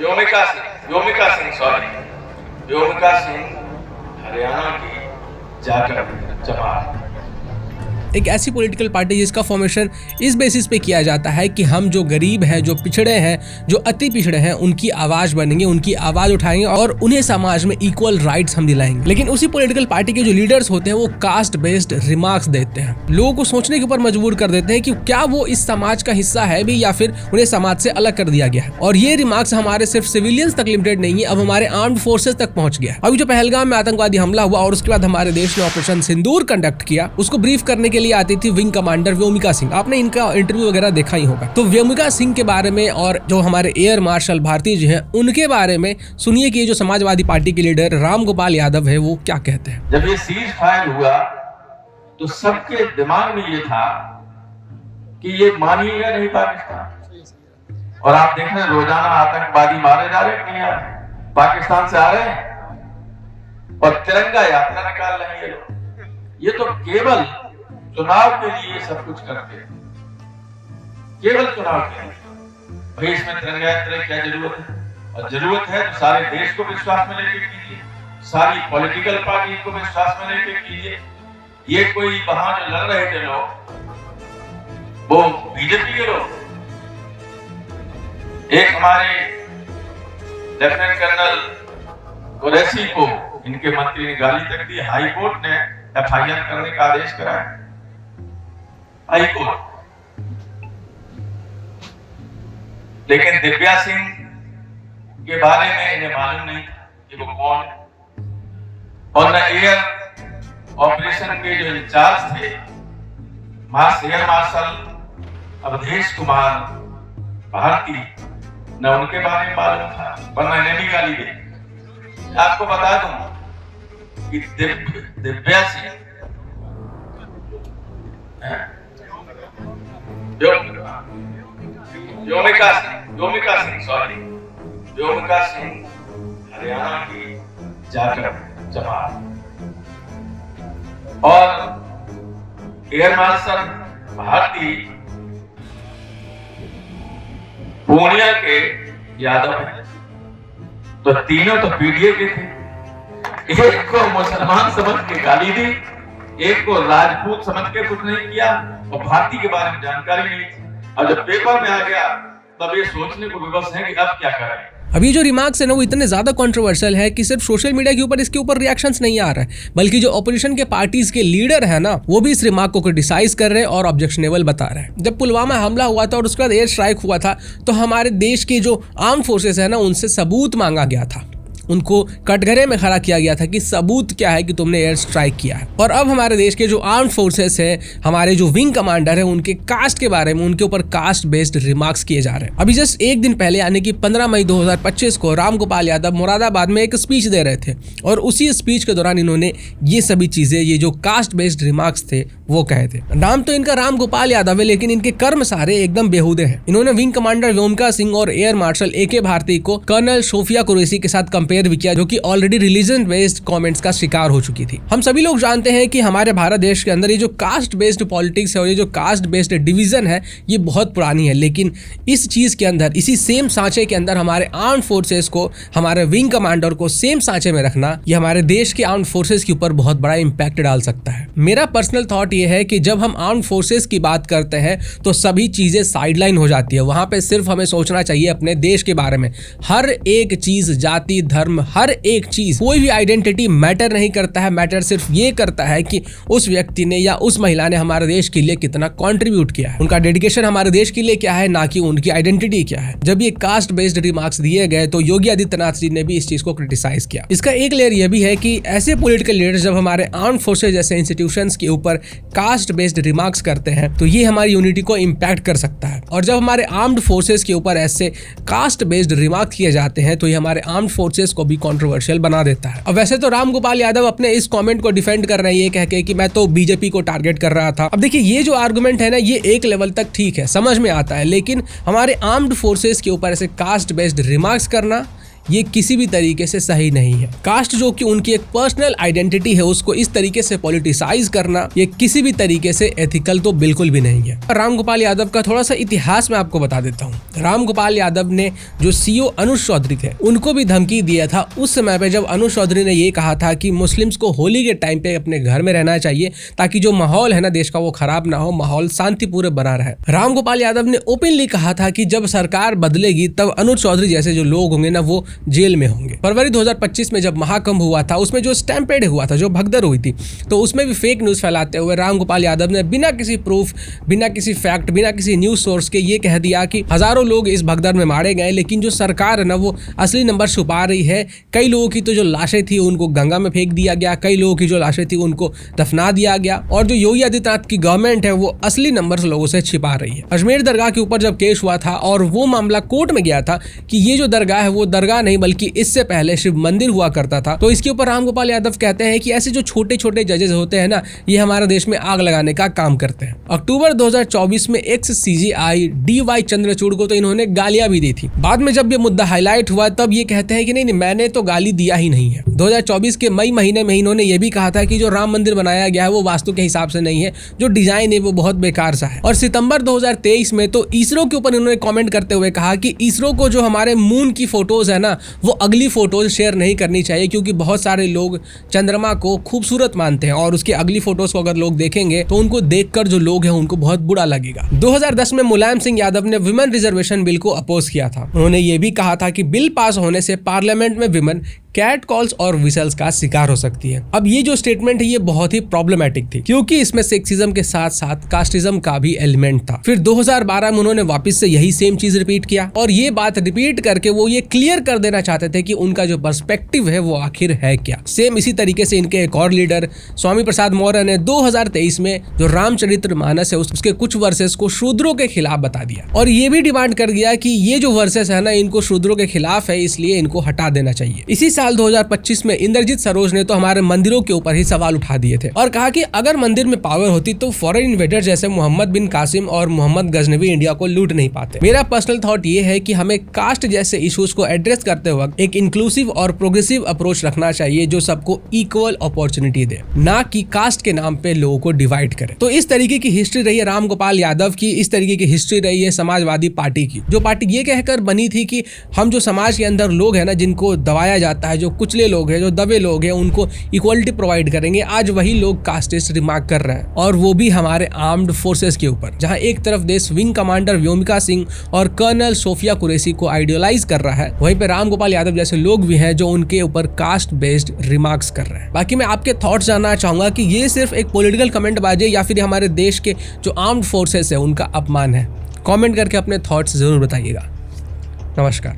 व्योमिका सिंह हरियाणा की जाकर जमात। एक ऐसी पॉलिटिकल पार्टी जिसका फॉर्मेशन इस बेसिस पे किया जाता है कि हम जो गरीब हैं, जो पिछड़े हैं, जो अति पिछड़े हैं, उनकी आवाज बनेंगे, उनकी आवाज उठाएंगे और उन्हें समाज में इक्वल राइट्स हम दिलाएंगे। लेकिन उसी पॉलिटिकल पार्टी के जो लीडर्स होते हैं वो कास्ट बेस्ड रिमार्क्स देते हैं, लोगों को सोचने के ऊपर मजबूर कर देते हैं कि क्या वो इस समाज का हिस्सा है भी या फिर उन्हें समाज से अलग कर दिया गया है। और ये रिमार्क्स हमारे सिर्फ सिविलियंस तक लिमिटेड नहीं है, अब हमारे आर्म्ड फोर्सेज तक पहुंच गया। अभी जो पहलगाम में आतंकवादी हमला हुआ और उसके बाद हमारे देश ने ऑपरेशन सिंदूर कंडक्ट किया, उसको ब्रीफ करने के लिए आती थी विंग कमांडर व्योमिका सिंह। आपने इनका इंटरव्यू वगैरह देखा ही होगा। तो व्योमिका सिंह के बारे में और जो हमारे एयर मार्शल भारती जी हैं उनके बारे में सुनिए कि ये जो समाजवादी पार्टी के लीडर राम गोपाल यादव है वो क्या कहते हैं। जब ये सीज फायर हुआ तो सबके दिमाग में ये था कि ये मानिएगा नहीं पाकिस्तान। और आप देख रहे हैं रोजाना आतंकवादी मारे जा रहे, नहीं आ रहे, पाकिस्तान से आ रहे हैं और तिरंगा यात्रा निकाल रहे हैं। ये तो केवल चुनाव के लिए सब कुछ करते हैं, केवल चुनाव के लिए। भाई इसमें तिरंगा यात्रा की क्या जरूरत है? और जरूरत है तो सारे देश को विश्वास में लेके कीजिए, सारी पॉलिटिकल पार्टी को विश्वास में लेके कीजिए। ये कोई वहां जो लड़ रहे थे लोग, वो बीजेपी के लोग। एक हमारे लेफ्टिनेंट कर्नल कुरैशी को इनके मंत्री ने गाली तक दी, हाई कोर्ट ने FIR करने का आदेश कराया, हाई कोर्ट। लेकिन दिव्या सिंह के बारे में इन्हें मालूम नहीं था कि वो कौन है। और न एयर ऑपरेशन के जो इंचार्ज थे एयर मार्शल अवधेश कुमार भारती, न उनके बारे में मालूम था, वरना इन्हें भी गाली दी। आपको बता दूं कि दिव्या सिंह व्योमिका सिंह हरियाणा की जाकर जमात और एयर मार्शल भारती पूर्णिया के यादव हैं। तो तीनों तो पीडीए के थे। एक को मुसलमान समझ के गाली दी, एक को राजपूत समझ के कुछ नहीं किया और भारती के बारे में जानकारी नहीं थी। और जब पेपर में आ गया तब ये सोचने को विवश है कि अब क्या करें। अभी जो रिमार्क्स है ना वो इतने ज्यादा कंट्रोवर्शियल है कि सिर्फ सोशल मीडिया के ऊपर इसके ऊपर रिएक्शंस नहीं आ रहा है, बल्कि जो ऑपोजिशन के पार्टीज के लीडर है ना वो भी इस रिमार्क को क्रिटिसाइज कर रहे हैं और ऑब्जेक्शनेबल बता रहे हैं। जब पुलवामा हमला हुआ था और उसके बाद एयर स्ट्राइक हुआ था तो हमारे देश के जो आर्म फोर्सेस है ना उनसे सबूत मांगा गया था, उनको कटघरे में खड़ा किया गया था कि सबूत क्या है कि तुमने एयर स्ट्राइक किया है। और अब हमारे देश के जो आर्म्ड फोर्सेस है, हमारे जो विंग कमांडर है, उनके कास्ट के बारे में उनके ऊपर कास्ट बेस्ड रिमार्क्स किए जा रहे हैं। अभी जस्ट एक दिन पहले यानी कि 15 मई 2025 को राम गोपाल यादव मुरादाबाद में एक स्पीच दे रहे थे और उसी स्पीच के दौरान इन्होंने ये सभी चीजें, ये जो कास्ट बेस्ड रिमार्क्स थे वो कहे थे। नाम तो इनका राम गोपाल यादव है लेकिन इनके कर्म सारे एकदम बेहुदे हैं। इन्होंने विंग कमांडर व्योमिका सिंह और एयर मार्शल AK भारती को कर्नल सोफिया कुरैशी के साथ कंपेयर भी किया, जो कि ऑलरेडी रिलीजन बेस्ड कमेंट्स का शिकार हो चुकी थी। हम सभी लोग जानते हैं कि हमारे भारत देश के अंदर ये जो कास्ट बेस्ड पॉलिटिक्स है और ये जो कास्ट बेस्ड डिवीजन है ये बहुत पुरानी है, लेकिन इस चीज के अंदर, इसी सेम सांचे के अंदर हमारे आर्म्ड फोर्सेस को, हमारे विंग कमांडर को सेम सांचे में रखना ये हमारे देश के आर्म्ड फोर्सेस के ऊपर बहुत बड़ा इंपैक्ट डाल सकता है। मेरा पर्सनल थॉट ये है कि जब हम आर्म्ड फोर्सेस की बात करते हैं तो सभी चीजें साइडलाइन हो जाती है। वहां पे सिर्फ हमें सोचना चाहिए अपने देश के बारे में। हर एक चीज, जाति, धर्म, हर एक चीज, कोई भी आइडेंटिटी मैटर नहीं करता है। मैटर सिर्फ ये करता है कि उस व्यक्ति ने या उस महिला ने हमारे देश के लिए कितना कंट्रीब्यूट किया है, उनका डेडिकेशन हमारे देश के लिए क्या है, ना कि उनकी आइडेंटिटी क्या है। जब ये कास्ट बेस्ड रिमार्क्स दिए गए तो योगी आदित्यनाथ जी ने भी इस चीज को क्रिटिसाइज किया। इसका एक लेयर यह भी है कि ऐसे पॉलिटिकल लीडर्स जब हमारे आर्म्ड फोर्सेस जैसे इंस्टीट्यूशंस के ऊपर कास्ट बेस्ड रिमार्क्स करते हैं तो ये हमारी यूनिटी को इंपैक्ट कर सकता है। और जब हमारे आर्म्ड फोर्सेस के ऊपर ऐसे कास्ट बेस्ड रिमार्क किए जाते हैं तो ये हमारे आर्म्ड फोर्सेस को भी कंट्रोवर्शियल बना देता है। अब वैसे तो राम गोपाल यादव अपने इस कमेंट को डिफेंड कर रहे हैं ये कह के कि मैं तो बीजेपी को टारगेट कर रहा था। अब देखिए ये जो आर्गुमेंट है ना ये एक लेवल तक ठीक है, समझ में आता है, लेकिन हमारे आर्म्ड फोर्सेस के ऊपर ऐसे कास्ट बेस्ड रिमार्क्स करना ये किसी भी तरीके से सही नहीं है। कास्ट जो कि उनकी एक पर्सनल आइडेंटिटी है, उसको इस तरीके से पॉलिटिसाइज करना ये किसी भी तरीके से एथिकल तो बिल्कुल भी नहीं है। रामगोपाल यादव का थोड़ा सा इतिहास मैं आपको बता देता हूँ। रामगोपाल यादव ने जो सीईओ अनुज चौधरी थे उनको भी धमकी दिया था उस समय पे, जब अनुज चौधरी ने ये कहा था कि मुस्लिम्स को होली के टाइम पे अपने घर में रहना चाहिए ताकि जो माहौल है ना देश का वो खराब ना हो, माहौल शांतिपूर्ण बना रहे। रामगोपाल यादव ने ओपनली कहा था कि जब सरकार बदलेगी तब अनुज चौधरी जैसे जो लोग होंगे ना वो जेल में होंगे। फरवरी 2025 में जब महाकुंभ हुआ था उसमें जो स्टैम्पेड हुआ था, जो भगदड़ हुई थी, तो उसमें भी फेक न्यूज फैलाते हुए रामगोपाल यादव ने बिना किसी प्रूफ, बिना किसी फैक्ट, बिना किसी न्यूज सोर्स के ये कह दिया कि हजारों लोग इस भगदड़ में मारे गए, लेकिन जो सरकार है ना वो असली नंबर छुपा रही है। कई लोगों की तो जो लाशें थी उनको गंगा में फेंक दिया गया, कई लोगों की जो लाशें थी उनको दफना दिया गया, और जो योगी आदित्यनाथ की गवर्नमेंट है वो असली नंबर लोगों से छिपा रही है। अजमेर दरगाह के ऊपर जब केस हुआ था और वो मामला कोर्ट में गया था कि ये जो दरगाह है वो दरगाह नहीं बल्कि इससे पहले शिव मंदिर हुआ करता था, तो इसके ऊपर रामगोपाल यादव कहते हैं कि ऐसे जो छोटे छोटे जजेस होते हैं ना ये हमारे देश में आग लगाने का काम करते हैं। अक्टूबर 2024 में एक्स सीजीआई DY चंद्रचूड़ को तो इन्होंने गालियां भी दी थी। बाद में जब ये मुद्दा हाईलाइट हुआ तब ये कहते हैं कि नहीं मैंने तो गाली दिया ही नहीं है। 2024 के मई महीने में इन्होंने ये भी कहा था कि जो राम मंदिर बनाया गया है वो वास्तु के हिसाब से नहीं है, जो डिजाइन है वो बहुत बेकार सा है। और सितंबर 2023 में तो इसरो के ऊपर इन्होंने कमेंट करते हुए कहा कि इसरो को जो हमारे मून की फोटोज है ना वो अगली फोटोज शेयर नहीं करनी चाहिए, क्योंकि बहुत सारे लोग चंद्रमा को खूबसूरत मानते हैं और उसकी अगली फोटोज को अगर लोग देखेंगे तो उनको देखकर जो लोग हैं उनको बहुत बुरा लगेगा। 2010 में मुलायम सिंह यादव ने विमेन रिजर्वेशन बिल को अपोज किया था। उन्होंने ये भी कहा था कि बिल पास होने से पार्लियामेंट में विमेन कैट कॉल्स और विसल्स का शिकार हो सकती है। अब ये जो स्टेटमेंट है ये बहुत ही प्रॉब्लमेटिक थी, क्योंकि इसमें सेक्सिज्म के साथ साथ कास्टिज्म का भी एलिमेंट था। फिर 2012 में उन्होंने वापस से यही सेम चीज रिपीट किया, और ये बात रिपीट करके वो ये क्लियर कर देना चाहते थे कि उनका जो पर्सपेक्टिव है वो आखिर है क्या। सेम इसी तरीके से इनके एक और लीडर स्वामी प्रसाद मौर्य ने 2023 में जो रामचरितमानस है उसके कुछ वर्सेस को शूद्रों के खिलाफ बता दिया, और ये भी डिमांड कर दिया कि ये जो वर्सेस है ना इनको शूद्रों के खिलाफ है, इसलिए इनको हटा देना चाहिए। इसी साल 2025 में इंद्रजीत सरोज ने तो हमारे मंदिरों के ऊपर ही सवाल उठा दिए थे और कहा कि अगर मंदिर में पावर होती तो फॉरेन इन्वेडर जैसे मोहम्मद बिन कासिम और मोहम्मद गजनवी इंडिया को लूट नहीं पाते। मेरा पर्सनल थॉट ये है कि हमें कास्ट जैसे इश्यूज को एड्रेस करते वक्त एक इंक्लूसिव और प्रोग्रेसिव अप्रोच रखना चाहिए जो सबको इक्वल अपॉर्चुनिटी दे, ना कि कास्ट के नाम पे लोगों को डिवाइड करे। तो इस तरीके की हिस्ट्री रही है रामगोपाल यादव की, इस तरीके की हिस्ट्री रही है समाजवादी पार्टी की, जो पार्टी ये कहकर बनी थी कि हम जो समाज के अंदर लोग हैं ना जिनको दबाया जाता है, जो कुचले लोग हैं, जो दबे लोग हैं, उनको इक्वलिटी प्रोवाइड करेंगे। आज वही लोग कास्टिस्ट रिमार्क कर रहे हैं, और वो भी हमारे आर्म्ड फोर्सेस के ऊपर, जहां एक तरफ देश विंग कमांडर व्योमिका सिंह और कर्नल सोफिया कुरैशी को आइडियलाइज कर रहा है, वहीं पे रामगोपाल यादव जैसे लोग भी हैं जो उनके ऊपर कास्ट बेस्ड रिमार्क्स कर रहे हैं। बाकी मैं आपके थॉट्स जानना चाहूंगा कि ये सिर्फ एक पॉलिटिकल कमेंट बाजी या फिर हमारे देश के जो आर्म्ड फोर्सेस है उनका अपमान है। कमेंट करके अपने थॉट्स जरूर बताइएगा। नमस्कार।